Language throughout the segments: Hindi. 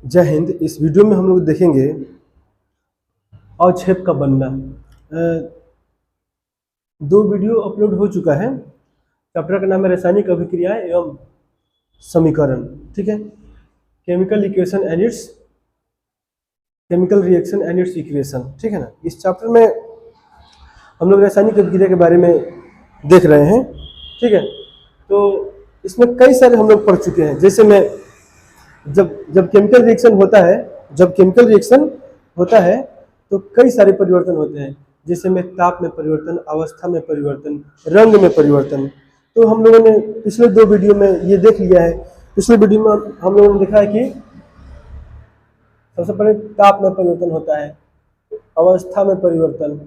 जय हिंद। इस वीडियो में हम लोग देखेंगे अवक्षेप का बनना। दो वीडियो अपलोड हो चुका है। चैप्टर का नाम है रासायनिक अभिक्रियाएं एवं समीकरण। ठीक है, chemical equation and it's chemical reaction and it's equation. ठीक है ना। इस चैप्टर में हम लोग रासायनिक अभिक्रिया के बारे में देख रहे हैं। ठीक है, तो इसमें कई सारे हम लोग पढ़ चुके हैं। जैसे मैं जब केमिकल रिएक्शन होता है तो कई सारे परिवर्तन होते हैं। जैसे में ताप में परिवर्तन, अवस्था में परिवर्तन, रंग में परिवर्तन। तो हम लोगों ने पिछले दो वीडियो में ये देख लिया है। पिछले वीडियो में हम लोगों ने देखा है कि सबसे पहले ताप में परिवर्तन होता है, अवस्था में परिवर्तन,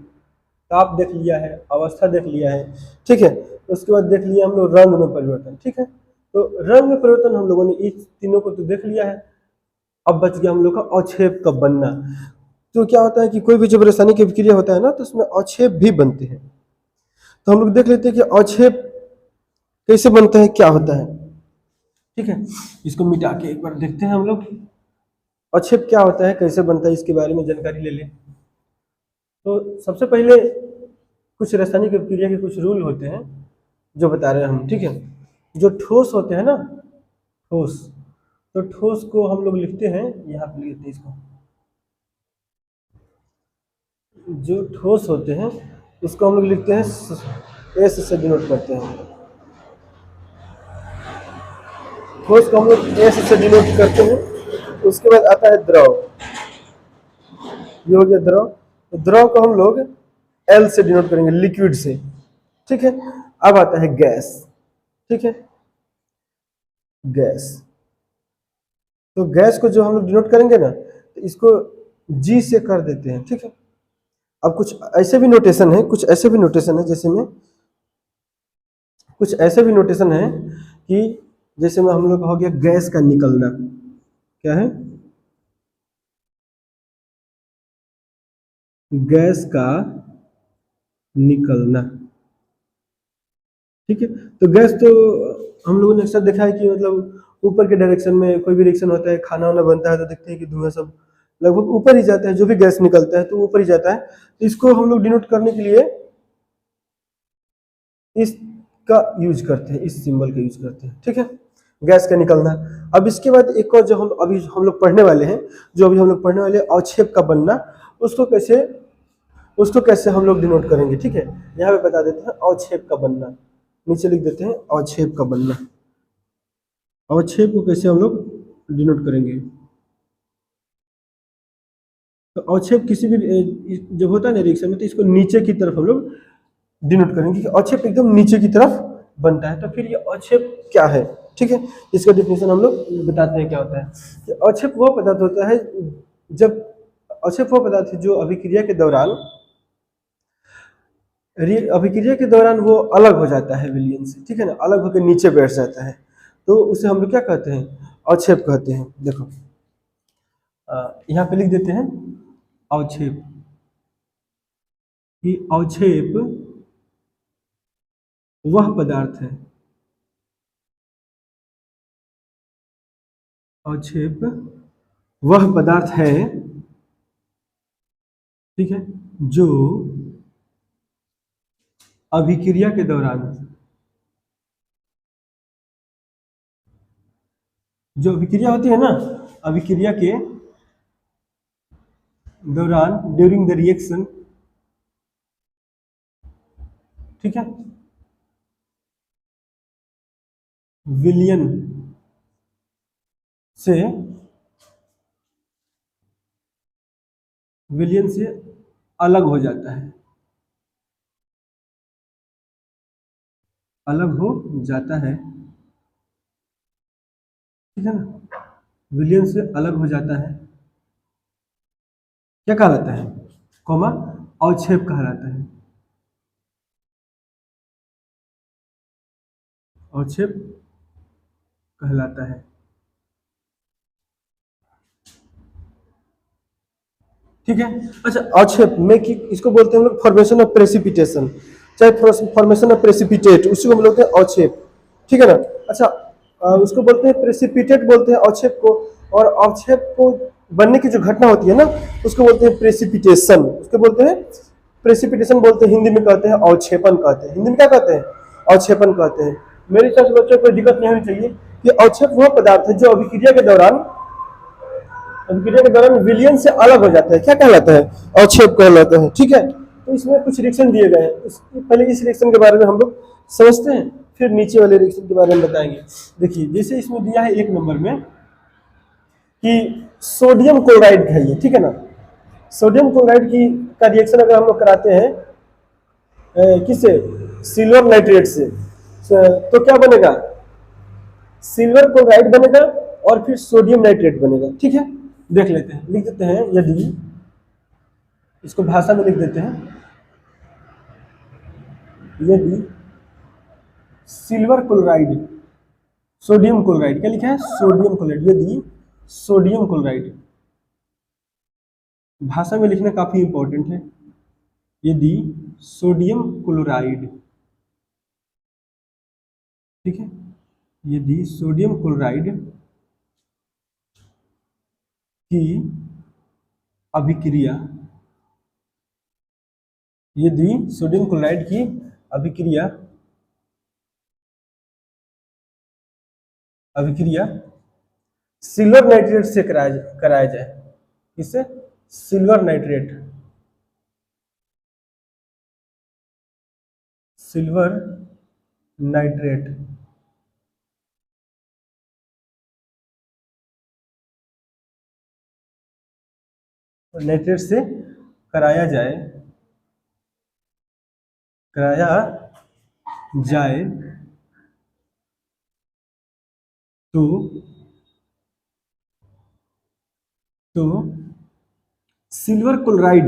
ताप देख लिया है, अवस्था देख लिया है। ठीक है, उसके बाद देख लिया हम लोग रंग में परिवर्तन। ठीक है, तो रंग में परिवर्तन हम लोगों ने इस तीनों को तो देख लिया है। अब बच गया हम लोग का अवक्षेप का बनना। तो क्या होता है कि कोई भी जब रासायनिक अभिक्रिया होता है ना, तो उसमें अवक्षेप भी बनते हैं। तो हम लोग देख लेते हैं कि अवक्षेप कैसे बनता है, क्या होता है। ठीक है, इसको मिटा के एक बार देखते हैं हम लोग अवक्षेप क्या होता है, कैसे बनता है, इसके बारे में जानकारी ले लें। तो सबसे पहले कुछ रासायनिक अभिक्रिया के कुछ रूल होते हैं जो बता रहे हैं हम। ठीक है, जो ठोस होते हैं ना, ठोस, तो ठोस को हम लोग लिखते हैं, यहाँ पे लिखते हैं इसको। जो ठोस होते हैं उसको हम लोग लिखते हैं एस से डिनोट करते हैं। ठोस को हम लोग एस से डिनोट करते हैं। उसके बाद आता है द्रव, ये हो गया द्रव। तो द्रव को हम लोग एल से डिनोट करेंगे, लिक्विड से। ठीक है, अब आता है गैस। ठीक है, गैस, तो गैस को जो हम लोग डिनोट करेंगे ना, तो इसको जी से कर देते हैं। ठीक है, अब कुछ ऐसे भी नोटेशन है, जैसे में कुछ ऐसे भी नोटेशन है कि जैसे में हम लोग का हो गया गैस का निकलना। क्या है? गैस का निकलना। ठीक है, तो गैस तो हम लोगों ने अक्सर देखा है कि मतलब ऊपर के डायरेक्शन में कोई भी रिएक्शन होता है, खाना वाना बनता है, तो देखते हैं कि धुआं सब लगभग ऊपर ही जाता है। जो भी गैस निकलता है तो ऊपर ही जाता है। तो इसको हम लोग डिनोट करने के लिए इसका यूज करते हैं, इस सिंबल का यूज करते हैं। ठीक है, गैस का निकलना। अब इसके बाद एक और जो हम लोग पढ़ने वाले हैं, अवक्षेप का बनना, उसको कैसे हम लोग डिनोट करेंगे। ठीक है, यहाँ पे बता देते हैं अवक्षेप का बनना। नीचे लिख देते हैं अवक्षेप का बनना। अवक्षेप को कैसे हम लोग डिनोट करेंगे। तो अवक्षेप किसी भी जब होता है ना रिएक्शन में, तो इसको नीचे की तरफ हम लोग डिनोट करेंगे कि अवक्षेप एकदम नीचे की तरफ बनता है। तो फिर ये अवक्षेप क्या है। ठीक है, इसका डिफिनेशन हम लोग बताते हैं क्या होता है। कि अवक्षेप वो पदार्थ होता है जो अभिक्रिया के दौरान वो अलग हो जाता है विलयन से। ठीक है ना, अलग होकर नीचे बैठ जाता है। तो उसे हम लोग क्या कहते हैं, अवक्षेप कहते हैं। देखो यहाँ पे लिख देते हैं अवक्षेप, कि अवक्षेप वह पदार्थ है, अवक्षेप वह पदार्थ है, ठीक है, जो अभिक्रिया के दौरान, जो अभिक्रिया होती है ना, अभिक्रिया के दौरान, ड्यूरिंग द रिएक्शन, ठीक है, विलयन से अलग हो जाता है, अलग हो जाता है। ठीक है ना, विलयन से अलग हो जाता है, क्या कहलाता है, कॉमा, अवक्षेप कहलाता है। अवक्षेप कहलाता है। ठीक है, अच्छा, अवक्षेप में कि इसको बोलते हैं हम लोग फॉर्मेशन ऑफ प्रेसिपिटेशन, चाहे फॉर्मेशन ऑफ प्रेसिपिटेट, उसी को बोलते हैं अवक्षेप। ठीक है ना। अच्छा, उसको बोलते हैं प्रेसिपिटेट, बोलते हैं अवक्षेप को। और अवक्षेप को बनने की जो घटना होती है ना, उसको बोलते हैं प्रेसिपिटेशन। उसको बोलते हैं प्रेसिपिटेशन, बोलते हैं हिंदी में कहते हैं अवक्षेपण कहते हैं। हिंदी में क्या कहते हैं? अवक्षेपण कहते हैं। मेरे हिसाब से बच्चों को कोई दिक्कत नहीं होनी चाहिए कि अवक्षेप वह पदार्थ है जो अभिक्रिया के दौरान विलयन से अलग हो जाता है। क्या कहलाता है? अवक्षेप कहलाता है। ठीक है, तो इसमें कुछ रिएक्शन दिए गए हैं। पहले इस रिएक्शन के बारे में हम लोग समझते हैं, फिर नीचे वाले रिएक्शन के बारे में बताएंगे। देखिए, जैसे इसमें दिया है 1 नंबर में कि सोडियम क्लोराइड है ये, ठीक है ना। सोडियम क्लोराइड की का रिएक्शन अगर हम लोग कराते हैं किससे? सिल्वर नाइट्रेट से, तो क्या बनेगा? सिल्वर क्लोराइड बनेगा और फिर सोडियम नाइट्रेट बनेगा। ठीक है, देख लेते हैं, लिख देते हैं। यदि इसको भाषा में लिख देते हैं, यदि सिल्वर क्लोराइड, सोडियम क्लोराइड, क्या लिखा है? Sodium chloride. यदि सोडियम क्लोराइड, भाषा में लिखना काफी इंपॉर्टेंट है। यदि सोडियम क्लोराइड, ठीक है, यदि सोडियम क्लोराइड की अभिक्रिया, यदि सोडियम क्लोराइड की अभिक्रिया सिल्वर नाइट्रेट से कराया जाए। किससे? Silver nitrate, silver nitrate nitrate से कराया जाए तो सिल्वर क्लोराइड,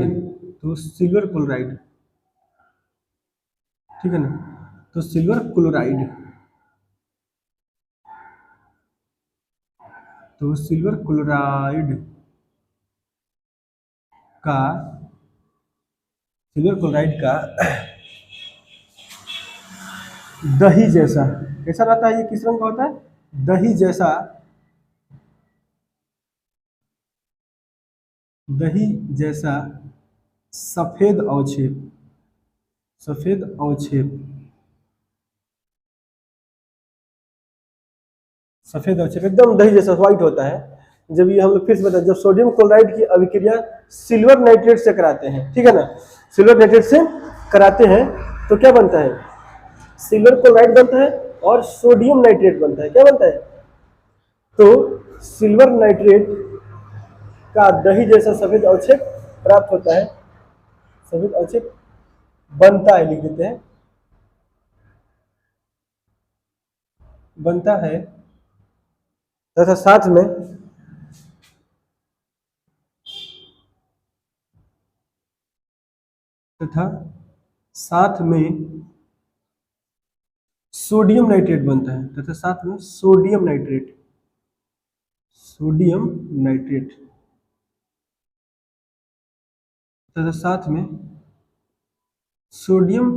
ठीक है ना, तो सिल्वर क्लोराइड का दही जैसा, कैसा रहता है? ये किस रंग का होता है? दही जैसा सफेद अवक्षेप एकदम दही जैसा व्हाइट होता है। जब ये हम लोग फिर से बताते, जब सोडियम क्लोराइड की अभिक्रिया सिल्वर नाइट्रेट से कराते हैं, ठीक है ना, सिल्वर नाइट्रेट से कराते हैं, तो क्या बनता है? सिल्वर क्लोराइड बनता है और सोडियम नाइट्रेट बनता है। क्या बनता है? तो सिल्वर नाइट्रेट का दही जैसा सफेद अवक्षेप प्राप्त होता है, सफेद अवक्षेप बनता है, लिख देते हैं, बनता है, तथा साथ में सोडियम नाइट्रेट बनता है, तथा साथ में सोडियम नाइट्रेट तथा साथ में सोडियम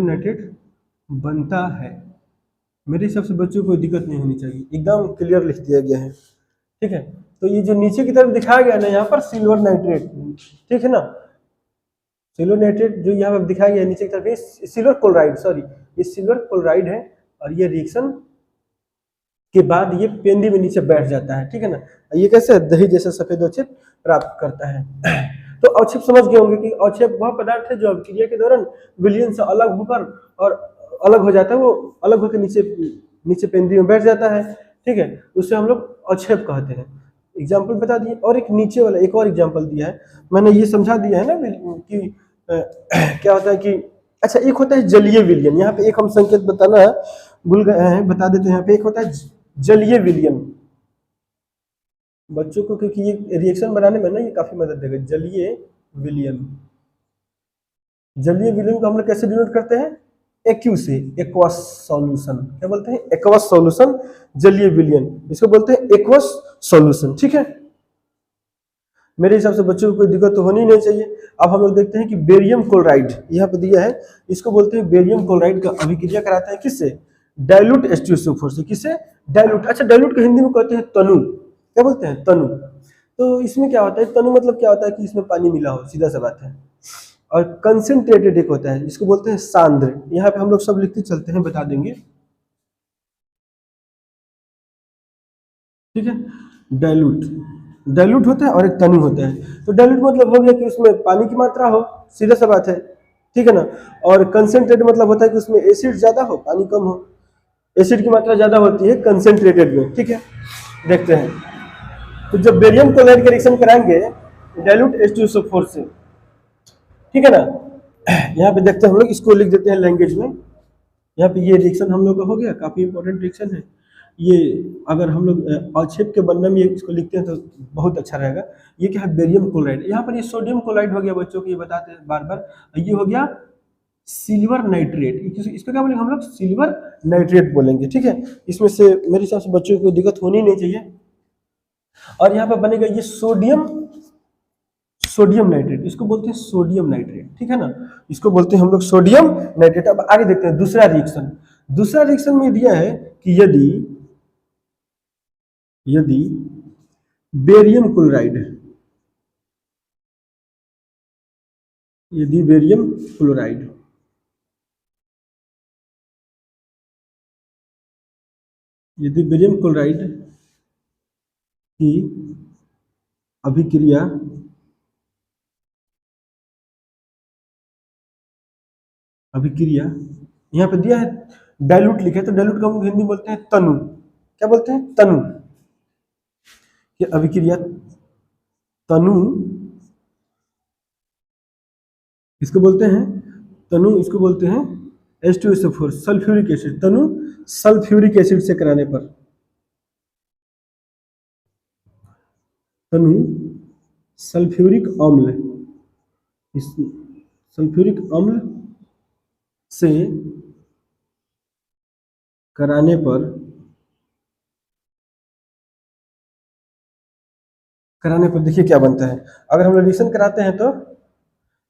नाइट्रेट बनता है। मेरे हिसाब से बच्चों को कोई दिक्कत नहीं होनी चाहिए, एकदम क्लियर लिख दिया गया है। ठीक है, तो ये जो नीचे की तरफ दिखाया गया ना, यहाँ पर सिल्वर नाइट्रेट, ठीक है ना, सिल्वर नाइट्रेट जो यहाँ पर दिखाया गया है नीचे की तरफ, ये सिल्वर क्लोराइड, सॉरी, ये सिल्वर क्लोराइड है, और ये रिएक्शन के बाद ये पेंदी में नीचे बैठ जाता है। ठीक है ना, ये कैसे दही जैसा सफेद अवक्षेप प्राप्त करता है। तो अवक्षेप समझ गए होंगे कि अवक्षेप वह पदार्थ है जो अभिक्रिया के दौरान विलयन से अलग होकर और अलग हो जाता है, वो अलग होकर नीचे पेंदी में बैठ जाता है। ठीक है, उसे हम लोग अवक्षेप कहते हैं। एग्जाम्पल बता दिए, और एक नीचे वाला एक और एग्जाम्पल दिया है, मैंने ये समझा दिया है ना कि क्या होता है कि, अच्छा, एक होता है जलीय विलयन। यहाँ पे एक हम संकेत बताना भूल गए हैं, बता देते हैं। यहाँ पे एक होता है जलीय विलयन बच्चों को, क्योंकि ये रिएक्शन बनाने में ना ये काफी मदद देगा। जलीय विलयन को हम लोग कैसे डिनोट करते हैं? एक्यू से, एक्वस सॉल्यूशन। क्या बोलते हैं? एक्वस सॉल्यूशन, जलीय विलयन, इसको बोलते हैं एक्वस सॉल्यूशन। ठीक है, मेरे हिसाब से बच्चों को कोई दिक्कत तो होनी नहीं चाहिए। अब हम लोग देखते हैं कि बेरियम क्लोराइड यहाँ पे दिया है, इसको बोलते हैं बेरियम क्लोराइड का अभिक्रिया कराता है किससे? डाइल्यूट H2SO4 से। किसे? डाइल्यूट। अच्छा, डाइल्यूट को हिंदी में कहते हैं तनु। क्या बोलते हैं? तनु। तो इसमें क्या होता है? तनु मतलब क्या होता है कि इसमें पानी मिला हो, सीधा सा बात है। और कंसेंट्रेटेड एक होता है, इसको बोलते हैं सांद्र। यहाँ पे हम लोग सब लिखते चलते हैं, बता देंगे, ठीक है। डाइल्यूट, डाइल्यूट होता है और एक तनु होता है। तो डाइल्यूट मतलब हो गया कि उसमें पानी की मात्रा हो, सीधा सा बात है, ठीक है ना। और कंसेंट्रेट मतलब होता है कि उसमें एसिड ज्यादा हो, पानी कम हो। एसिड की मात्रा ज्यादा होती है कंसेंट्रेटेड में, ठीक है। देखते हैं, तो जब बेरियम क्लोराइड का रिएक्शन कराएंगे डाइल्यूट H2SO4 से, ठीक है ना। यहाँ पे देखते हैं हम लोग, इसको लिख देते हैं लैंग्वेज में। यहाँ पे ये रिएक्शन हम लोग का हो गया, काफी इंपॉर्टेंट रिएक्शन है ये। अगर हम लोग अवक्षेप के वर्णन में इसको लिखते हैं तो बहुत अच्छा रहेगा। ये क्या है? Barium chloride. यहाँ पर ये सोडियम क्लोराइड हो गया बच्चों को, ये बताते हैं बार बार। ये हो गया सिल्वर नाइट्रेट। इसको क्या बोलेंगे हम लोग? सिल्वर नाइट्रेट बोलेंगे, ठीक है। इसमें से मेरे हिसाब से बच्चों को दिक्कत होनी नहीं चाहिए। और यहाँ पर बनेगा ये सोडियम, सोडियम नाइट्रेट, इसको बोलते हैं सोडियम नाइट्रेट, ठीक है ना। इसको बोलते हैं हम लोग सोडियम नाइट्रेट। अब आगे देखते हैं दूसरा रिएक्शन। दूसरा रिएक्शन में दिया है कि यदि यदि बेरियम क्लोराइड, यदि बेरियम क्लोराइड यदि बेरियम क्लोराइड की अभिक्रिया अभिक्रिया यहाँ पे दिया है डाइल्यूट लिखा है, तो डाइल्यूट को हम हिंदी में बोलते हैं तनु। क्या बोलते हैं? तनु। ये अभिक्रिया तनु, इसको बोलते हैं तनु, इसको बोलते हैं H2SO4 सल्फ्यूरिक एसिड। तनु सल्फ्यूरिक एसिड से कराने पर, तनु सल्फ्यूरिक अम्ल, इस सल्फ्यूरिक अम्ल से कराने पर देखिए क्या बनता है। अगर हम रिएक्शन कराते हैं तो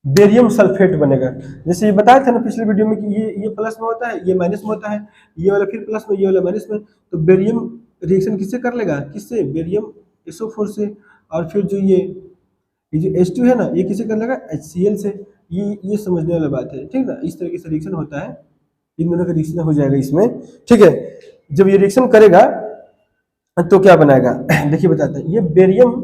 बेरियम सल्फेट बनेगा। जैसे ये बताया था ना पिछले वीडियो में कि ये प्लस में होता है, ये माइनस में होता है, ये वाला फिर प्लस में, ये वाला माइनस में। तो बेरियम रिएक्शन किससे कर लेगा? किससे? बेरियम SO4 से। और फिर जो ये जो H2 है ना, ये किसे कर लेगा? HCl से। ये समझने वाला बात है, ठीक ना। इस तरीके से रिएक्शन होता है, इन दोनों का रिएक्शन हो जाएगा इसमें, ठीक है। जब ये रिएक्शन करेगा तो क्या बनाएगा? देखिए बताते हैं। ये बेरियम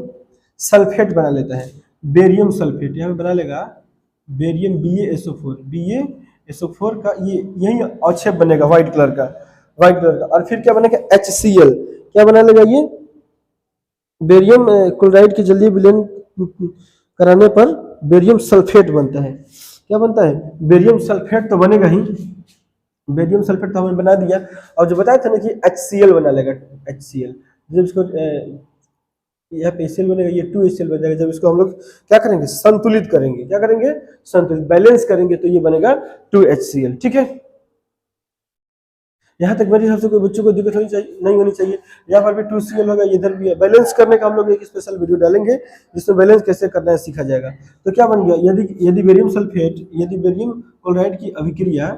सल्फेट बना लेता है, बेरियम सल्फेट यहाँ पे बना लेगा बेरियम BaSO4, BaSO4 का ये यही अवक्षेप बनेगा व्हाइट कलर का, व्हाइट कलर का। और फिर क्या बनेगा? HCl। क्या बना लेगा? ये बेरियम क्लोराइड की जल्दी विलयन कराने पर बेरियम सल्फेट बनता है। क्या बनता है? बेरियम सल्फेट तो बनेगा ही, बेरियम सल्फेट तो हमने बना दिया। और जो बताया था ना कि HCl बना लेगा, HCl। जब इसको यहाँ पे HCl बनेगा, ये 2HCl बन जाएगा। जब इसको हम लोग क्या करेंगे? संतुलित करेंगे। क्या करेंगे? संतुलित, बैलेंस करेंगे, तो ये बनेगा 2HCl, ठीक है। यहाँ तक मेरे हिसाब से कोई बच्चों को दिक्कत नहीं होनी चाहिए। यहाँ पर भी 2Cl होगा, इधर भी है। बैलेंस करने का हम लोग एक स्पेशल वीडियो डालेंगे जिसमें बैलेंस कैसे करना है सीखा जाएगा। तो क्या बन गया? यदि बेरियम सल्फेट, यदि बेरियम क्लोराइड की अभिक्रिया,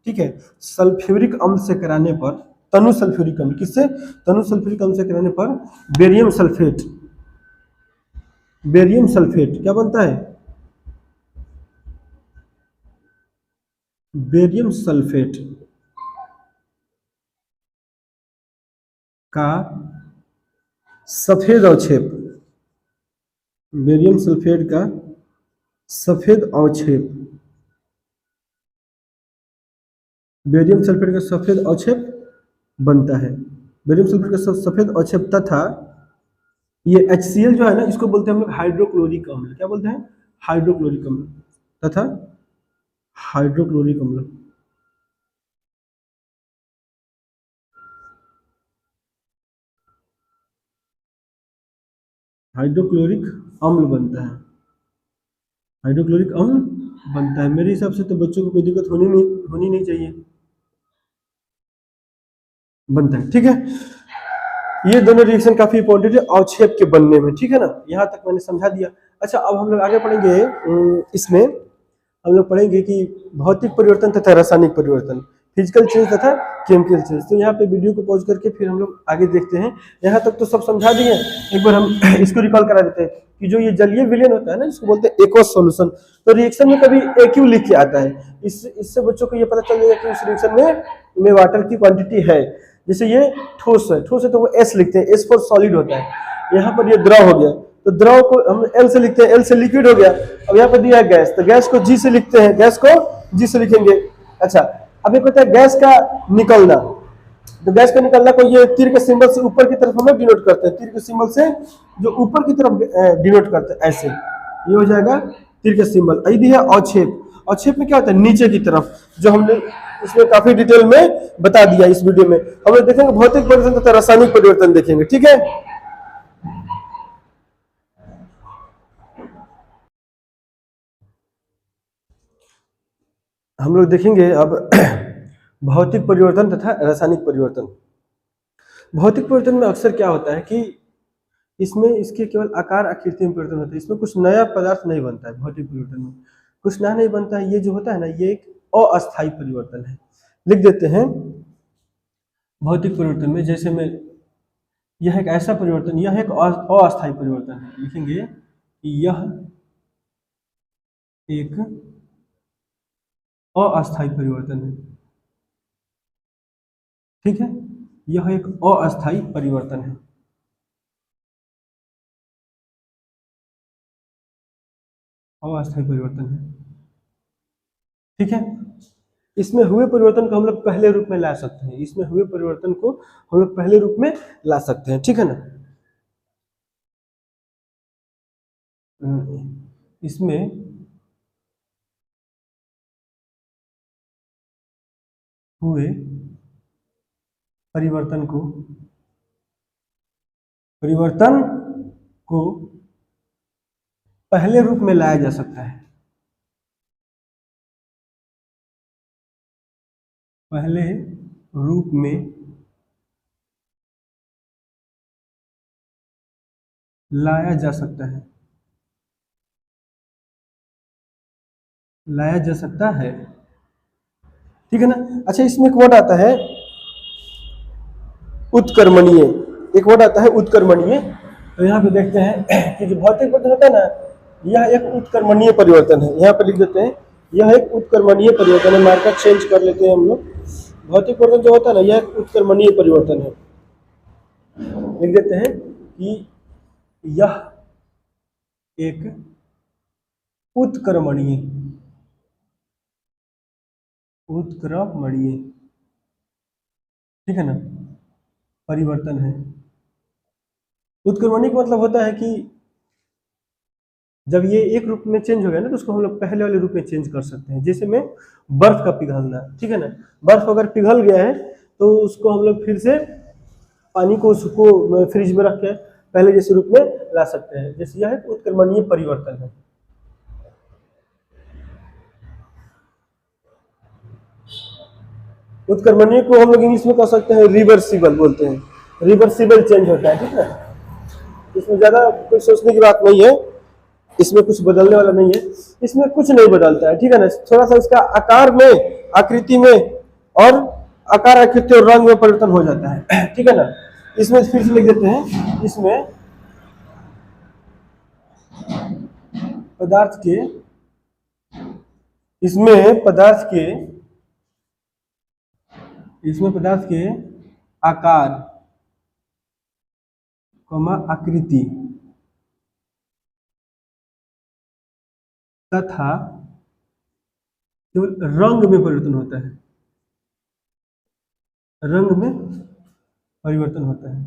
ठीक है, सल्फ्यूरिक अम्ल से कराने पर, तनु सल्फ्यूरिक अम्ल, किससे? तनु सल्फ्यूरिक अम्ल से कराने पर बेरियम सल्फेट, बेरियम सल्फेट क्या बनता है? बेरियम सल्फेट का सफेद अवक्षेप, बेरियम सल्फेट का सफेद अवक्षेप, बेरियम सल्फेट का सफेद अवक्षेप बनता है। बेरियम सल्फेट का सफेद अवक्षेप तथा ये HCl जो है ना, इसको बोलते हैं हम लोग हाइड्रोक्लोरिक अम्ल। क्या बोलते हैं? हाइड्रोक्लोरिक अम्ल तथा हाइड्रोक्लोरिक अम्ल। हाइड्रोक्लोरिक अम्ल बनता है, हाइड्रोक्लोरिक अम्ल बनता है। मेरे हिसाब से तो बच्चों को कोई दिक्कत होनी नहीं चाहिए, बनता है, ठीक है। ये दोनों रिएक्शन काफी इंपॉर्टेंट है अवक्षेप के बनने में, ठीक है ना। यहाँ तक मैंने समझा दिया। अच्छा, अब हम लोग आगे पढ़ेंगे, इसमें हम लोग पढ़ेंगे कि भौतिक परिवर्तन तथा रासायनिक परिवर्तन। फिजिकल चेंज तथा केमिकल चेंज। तो यहाँ पे वीडियो को पॉज करके फिर हम लोग आगे देखते हैं। यहाँ तक तो सब समझा दिए, एक बार हम इसको रिकॉल करा देते हैं कि जो ये जलीय विलयन होता है ना, जिसको बोलते हैं एक्वस सॉल्यूशन, तो रिएक्शन में कभी एक्यू लिख के आता है। इससे बच्चों को ये पता चल जाएगा कि उस रिएक्शन में वाटर की क्वांटिटी है। जैसे ये ठोस है तो वो एस लिखते हैं, एस फॉर सॉलिड होता है। यहाँ पर ये द्रव हो गया तो द्रव को हम एल से लिखते हैं, एल से लिक्विड हो गया। अब यहाँ पर दिया है गैस, तो गैस को जी से लिखते हैं, गैस को जी से लिखेंगे। अच्छा, अब एक होता है गैस का निकलना, तो गैस का निकलना को ये तीर के सिंबल से ऊपर की तरफ हम लोग डिनोट करते हैं, तीर के सिंबल से जो ऊपर की तरफ डिनोट करते हैं, ऐसे ये हो जाएगा तीर के सिंबल। यदि है अवक्षेप, अवक्षेप में क्या होता है नीचे की तरफ, जो हमने इसमें काफी डिटेल में बता दिया इस वीडियो में। हम लोग देखेंगे भौतिक परिवर्तन तथा रासायनिक परिवर्तन देखेंगे, ठीक है। हम लोग देखेंगे अब भौतिक परिवर्तन तथा रासायनिक परिवर्तन। भौतिक परिवर्तन में अक्सर क्या होता है कि इसमें इसके केवल आकार आकृति में परिवर्तन होता है, इसमें कुछ नया पदार्थ नहीं बनता है। भौतिक परिवर्तन में कुछ नया नहीं बनता है, ये जो होता है ना, ये एक अस्थायी परिवर्तन है। लिख देते हैं भौतिक परिवर्तन में, जैसे में यह एक ऐसा परिवर्तन, यह एक अस्थायी परिवर्तन है। लिखेंगे कि यह एक अस्थायी परिवर्तन है, ठीक है। यह एक अस्थायी परिवर्तन है, अस्थायी परिवर्तन है, ठीक है। इसमें हुए परिवर्तन को हम लोग पहले रूप में ला सकते हैं, इसमें हुए परिवर्तन को हम लोग पहले रूप में ला सकते हैं, ठीक है ना। इसमें हुए परिवर्तन को पहले रूप में लाया जा सकता है, पहले रूप में लाया जा सकता है, लाया जा सकता है, ठीक है ना। अच्छा, इसमें एक वर्ड आता है उत्क्रमणीय, एक वर्ड आता है उत्क्रमणीय। तो यहाँ पे देखते हैं कि जो भौतिक परिवर्तन होता है ना, यह एक उत्क्रमणीय परिवर्तन है। यहाँ पे लिख देते हैं यह एक उत्क्रमणीय परिवर्तन है, मार्कर चेंज कर लेते हैं हम लोग। भौतिक परिवर्तन जो होता है ना, यह एक उत्क्रमणीय परिवर्तन है। लिख देते हैं कि यह एक उत्क्रमणीय ठीक है ना परिवर्तन है। उत्क्रमणीय का मतलब होता है कि जब ये एक रूप में चेंज हो गया ना, तो उसको हम लोग पहले वाले रूप में चेंज कर सकते हैं। जैसे में बर्फ का पिघलना, ठीक है ना, बर्फ अगर पिघल गया है तो उसको हम लोग फिर से पानी को उसको फ्रिज में रख के पहले जैसे रूप में ला सकते हैं। जैसे यह एक उत्क्रमणीय परिवर्तन है। उत्क्रमणीय को हम लोग इंग्लिश में कह सकते हैं रिवर्सिबल बोलते हैं, रिवर्सिबल चेंज होता है, ठीक है। इसमें ज्यादा कोई सोचने की बात नहीं है, इसमें कुछ बदलने वाला नहीं है, इसमें कुछ नहीं बदलता है, ठीक है ना। थोड़ा सा इसका आकार में, आकृति में और आकार आकृति और रंग में परिवर्तन हो जाता है, ठीक है ना। इसमें फिर से लिख देते हैं, इसमें पदार्थ के आकार, आकृति तथा केवल रंग में परिवर्तन होता है, रंग में परिवर्तन होता है,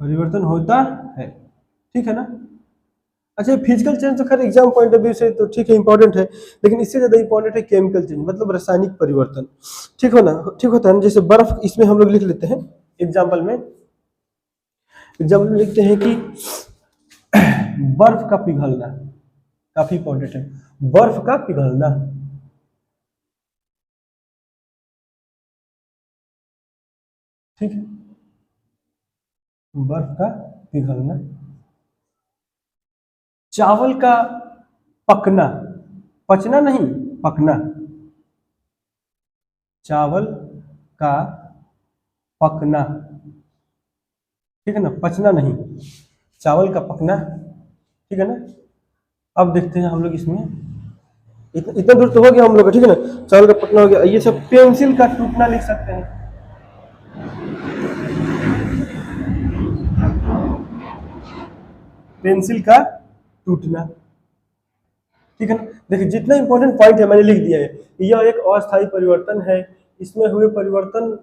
परिवर्तन होता है, ठीक है ना। अच्छा, फिजिकल चेंज तो खैर एग्जाम पॉइंट ऑफ व्यू से तो ठीक है, इंपॉर्टेंट है, लेकिन इससे ज्यादा इंपॉर्टेंट है केमिकल चेंज, मतलब रासायनिक परिवर्तन, ठीक हो ना, ठीक होता है ना। जैसे बर्फ, इसमें हम लोग लिख लेते हैं एग्जाम्पल में लिखते हैं कि बर्फ का पिघलना, काफी इंपॉर्टेंट है, बर्फ का पिघलना, ठीक है, बर्फ का पिघलना। चावल का पकना, पचना नहीं, पकना। चावल का पकना, ठीक है ना, पचना नहीं, चावल का पकना, ठीक है ना। अब देखते हैं हम लोग इसमें, इतना दूर तो हो गया हम लोग का, ठीक है ना। चावल का पकना हो गया, ये सब पेंसिल का टूटना लिख सकते हैं। पेंसिल का टूटना, ठीक है ना। देखिए जितना इंपॉर्टेंट पॉइंट है मैंने लिख दिया है। यह एक अस्थायी परिवर्तन है, इसमें हुए परिवर्तन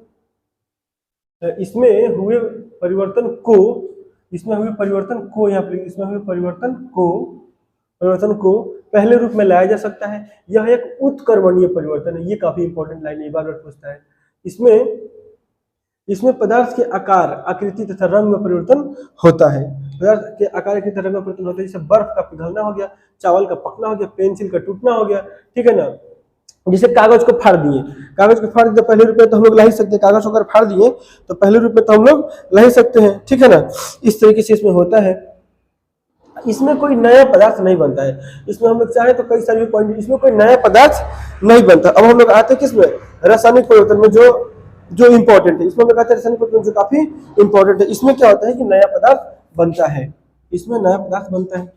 को यहाँ पर इसमें हुए परिवर्तन को पहले रूप में लाया जा सकता है। यह एक उत्क्रमणीय परिवर्तन है, ये काफी इंपॉर्टेंट लाइन है, बार बार पूछता है। इसमें पदार्थ के आकार, आकृति तथा रंग में परिवर्तन होता है। पदार्थ के आकार, आकृति तथा रंग में परिवर्तन होता है, जैसे बर्फ का पिघलना हो गया, चावल का पकना हो गया, पेंसिल का टूटना हो गया, ठीक है ना। जैसे कागज को फाड़ दिए, तो पहले रूप में तो हम लोग ला ही सकते हैं। कागज को अगर फाड़ दिए तो पहले रूप में तो हम लोग ला ही सकते हैं, ठीक है ना। इस तरीके से इसमें होता है। इसमें कोई नया पदार्थ नहीं बनता है, इसमें हम लोग चाहे तो कई सारे पॉइंट, इसमें कोई नया पदार्थ नहीं बनता। अब हम लोग आते हैं किसमें, रासायनिक परिवर्तन में, जो इंपॉर्टेंट है। इसमें हम लोग आते हैं रासायनिक परिवर्तन, जो काफी इंपॉर्टेंट है। इसमें क्या होता है कि नया पदार्थ बनता है, इसमें नया पदार्थ बनता है।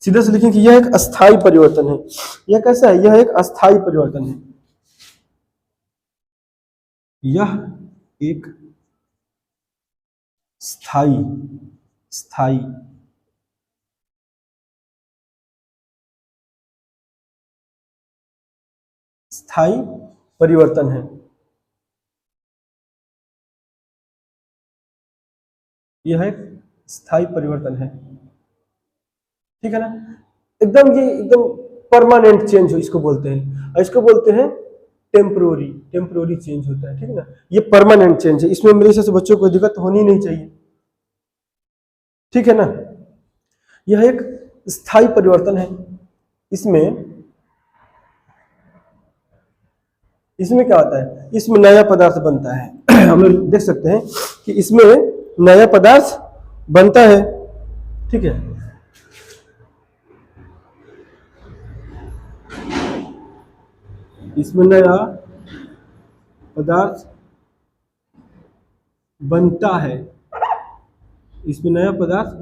सीधे से लिखें कि यह एक अस्थायी परिवर्तन है। यह कैसा है, यह एक अस्थायी परिवर्तन है। यह एक स्थायी परिवर्तन है। यह एक स्थायी परिवर्तन है, ठीक है ना। ये एकदम परमानेंट चेंज हो इसको बोलते हैं, और इसको बोलते हैं टेम्पोररी चेंज होता है, ठीक है ना। ये परमानेंट चेंज है, इसमें मेरे से बच्चों को दिक्कत होनी नहीं चाहिए, ठीक है ना। यह एक स्थायी परिवर्तन है। इसमें क्या होता है, इसमें नया पदार्थ बनता है। हम लोग देख सकते हैं कि इसमें नया पदार्थ बनता है, ठीक है। इसमें नया पदार्थ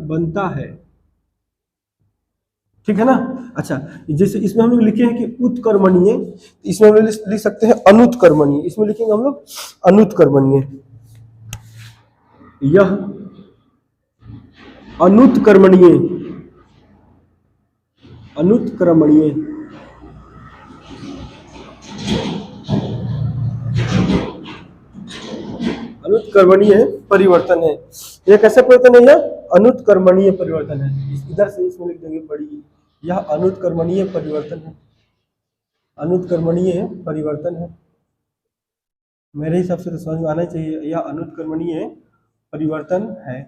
बनता है, ठीक है ना। अच्छा, जैसे इसमें हम लोग लिखे हैं कि उत्कर्मणीय, इसमें हम लोग लिख सकते हैं अनुत्कर्मणीय। इसमें लिखेंगे हम लोग अनुत्कर्मणीय। यह अनुत्कर्मणीय परिवर्तन है। यह कैसा परिवर्तन है, यह अनुत्कर्मणीय परिवर्तन है। इधर से इसमें लिख देंगे बड़ी, यह अनुत्कर्मणीय परिवर्तन है। मेरे हिसाब से तो समझ में आना चाहिए, यह अनुत्कर्मणीय परिवर्तन है,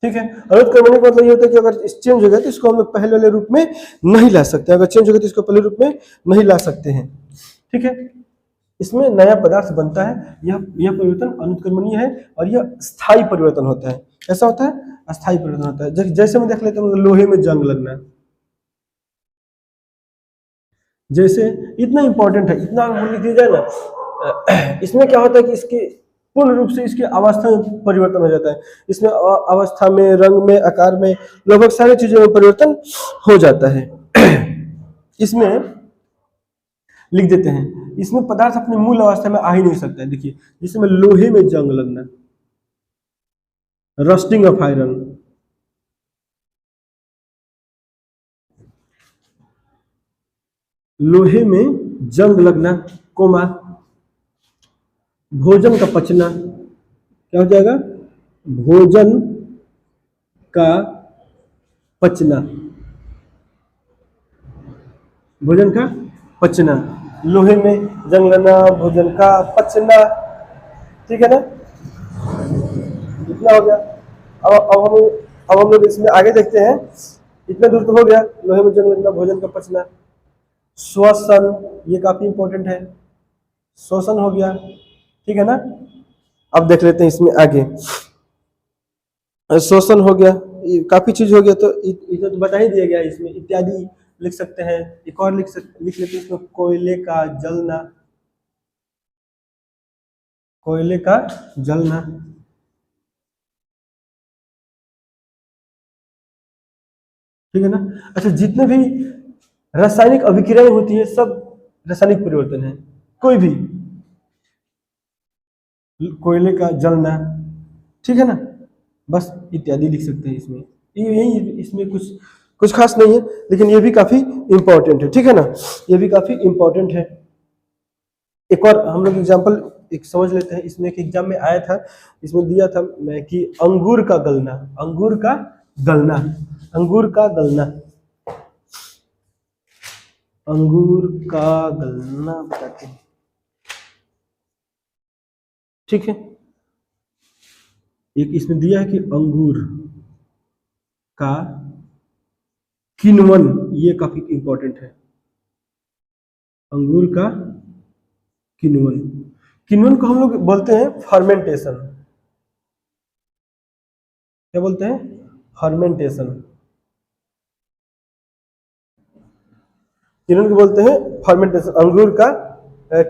ठीक है। अनुत्कर्मणीय का मतलब ये होता है कि अगर चेंज हो गया तो इसको हम लोग पहले वाले रूप में नहीं ला सकते, अगर चेंज हो गया तो इसको पहले रूप में नहीं ला सकते हैं, ठीक है। इसमें नया पदार्थ बनता है, यह परिवर्तन अनुत्कर्मणीय है, और यह स्थायी परिवर्तन होता है। कैसा होता है, अस्थायी परिवर्तन होता है। जैसे हम देख लेते हैं लोहे में जंग लगना, जैसे इतना इंपॉर्टेंट है, इतना लिख दिया जाए ना। इसमें क्या होता है कि इसके पूर्ण रूप से इसके अवस्था में परिवर्तन हो जाता है। इसमें अवस्था में, रंग में, आकार में, लगभग सारी चीजों में परिवर्तन हो जाता है। इसमें लिख देते हैं, इसमें पदार्थ अपने मूल अवस्था में आ ही नहीं सकता है। देखिए जिसमें लोहे में जंग लगना, रस्टिंग ऑफ आयरन, लोहे में जंग लगना, कोमा भोजन का पचना, क्या हो जाएगा, भोजन का पचना, लोहे में जंग लगना, भोजन का पचना, ठीक है ना। इतना हो गया। अब हम लोग इसमें आगे देखते हैं। इतना दूर तो हो गया, लोहे में जंग लगना, भोजन का पचना। श्वसन, ये काफी इंपॉर्टेंट है, श्वसन हो गया, ठीक है ना। अब देख लेते हैं इसमें आगे, श्वसन हो गया, ये काफी चीज हो गया, तो इतना तो बता ही दिया गया है। इसमें इत्यादि लिख सकते हैं। एक और लिख लेते हैं इसमें, कोयले का जलना, कोयले का जलना। ठीक है ना। अच्छा, जितने भी रासायनिक अभिक्रियाएं होती है सब रासायनिक परिवर्तन है। कोई भी, कोयले का जलना, ठीक है ना, बस इत्यादि लिख सकते हैं इसमें। यही, इसमें कुछ कुछ खास नहीं है, लेकिन ये भी काफी इंपॉर्टेंट है। ठीक है ना, ये भी काफी इंपॉर्टेंट है। एक और हम लोग एग्जाम्पल एक समझ लेते हैं। इसमें एक एग्जाम में आया था, इसमें दिया था मैं कि अंगूर का गलना, अंगूर का गलना, अंगूर का गलना, अंगूर का गलना बताते हैं। ठीक है, एक इसमें दिया है कि अंगूर का किण्वन, ये काफी इंपॉर्टेंट है। अंगूर का किण्वन, किण्वन को हम लोग बोलते हैं फर्मेंटेशन। क्या बोलते हैं? फर्मेंटेशन। किण्वन को बोलते हैं फर्मेंटेशन, अंगूर का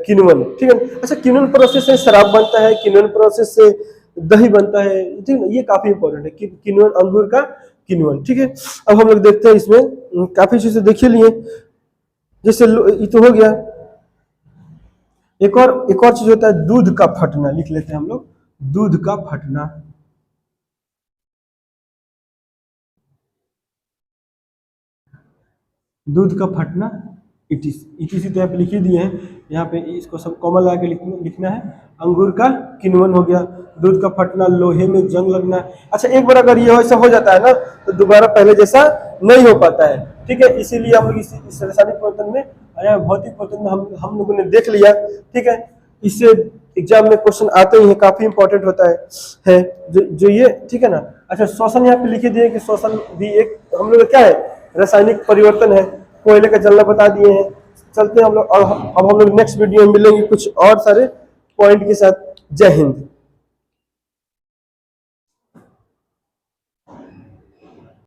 किण्वन। ठीक है। अच्छा, किण्वन प्रोसेस से शराब बनता है, किण्वन प्रोसेस से दही बनता है। ठीक है, ये काफी इंपॉर्टेंट है कि किण्वन, अंगूर का किण्वन। ठीक है, अब हम लोग देखते हैं इसमें काफी चीजें देख लिए। जैसे ये तो हो गया। एक और चीज होता है दूध का फटना, लिख लेते हैं हम लोग, दूध का फटना। दूध का फटना, इटीसी तो यहाँ पे लिख ही दिए हैं, यहाँ पे इसको सब कॉमन लगा के लिखना है। अंगूर का किण्वन हो गया, दूध का फटना, लोहे में जंग लगना। अच्छा, एक बार अगर ये ऐसा हो जाता है ना, तो दोबारा पहले जैसा नहीं हो पाता है। ठीक है, इसीलिए हम लोग इस रासायनिक परिवर्तन में, भौतिक परिवर्तन में हम लोगों ने देख लिया। ठीक है, इससे एग्जाम में क्वेश्चन आते ही है, काफी इंपॉर्टेंट होता है जो ये। ठीक है ना। अच्छा, श्वसन यहाँ पे लिखे दिए कि श्वसन भी एक हम लोग क्या है, रासायनिक परिवर्तन है। कोयले का जलना बता दिए हैं। चलते हैं हम लोग, अब हम लोग नेक्स्ट वीडियो में मिलेंगे कुछ और सारे पॉइंट के साथ। जय हिंद।